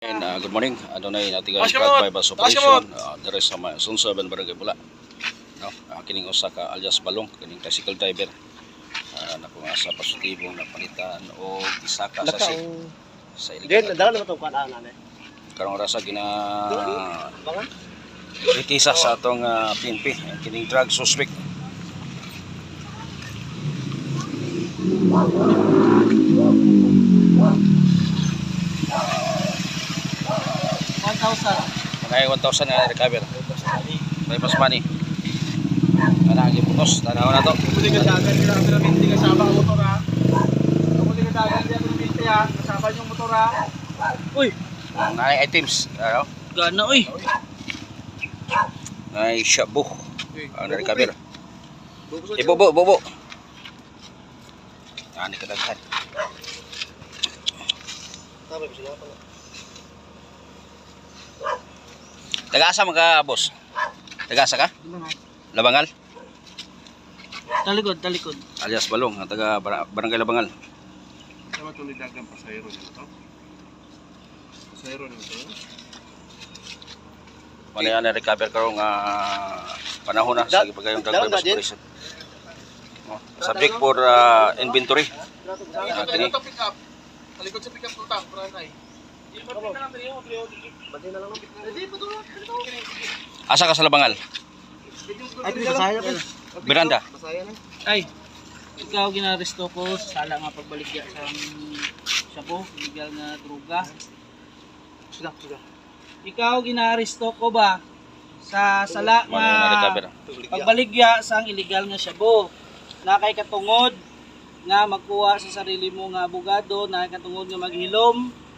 Good morning. Adunay nating drug bypass operation dere sa Sunsoban Barangay Bula. No, kining usa ka alias Balong, kining tricycle driver. Nako nga sa positibong napalitan o isa ka sa illegal. Dala na to kan ana ne. Karong rasa gina ikisa sa atong PNP kining drug suspect. Mga 1,000 na recover. Bypass money. Kana giputos, tanaw na to. Muli ka dagan dira sa binti ka saba ang motor ha. Muli ka dagan dira sa binti ha, kasaba yung motor ha. Uy, Nay items, ano? gana uy. Nay shabu. Ang recover. Bobo. Ani ka daghan. Tama ba sila pala? Taga-asa man ka, boss? Taga-asa ka? Labangal? Talikod. Alias Balong, taga Barangay Labangal. Sama tuloy dagang pasahero nito to? Pasahero nito? Mali na recover karong panahon na sa gipagayong drug bypass operation. Subject for inventory. Kini. Pick up. Talikod sa pick up tutang, Pranay. Asa ka sa Labangal? Ay, pasaya pa. Miranda. Ay, ikaw ginaresto ko sa sala nga pagbaligya sa shabu, illegal nga droga. Sudah. Ikaw ginaresto ko ba sa sala Mali na nga recover. pagbaligya sa illegal nga shabu? Na kay katungod nga magkuha sa sarili mo nga abogado, na kay katungod nga maghilom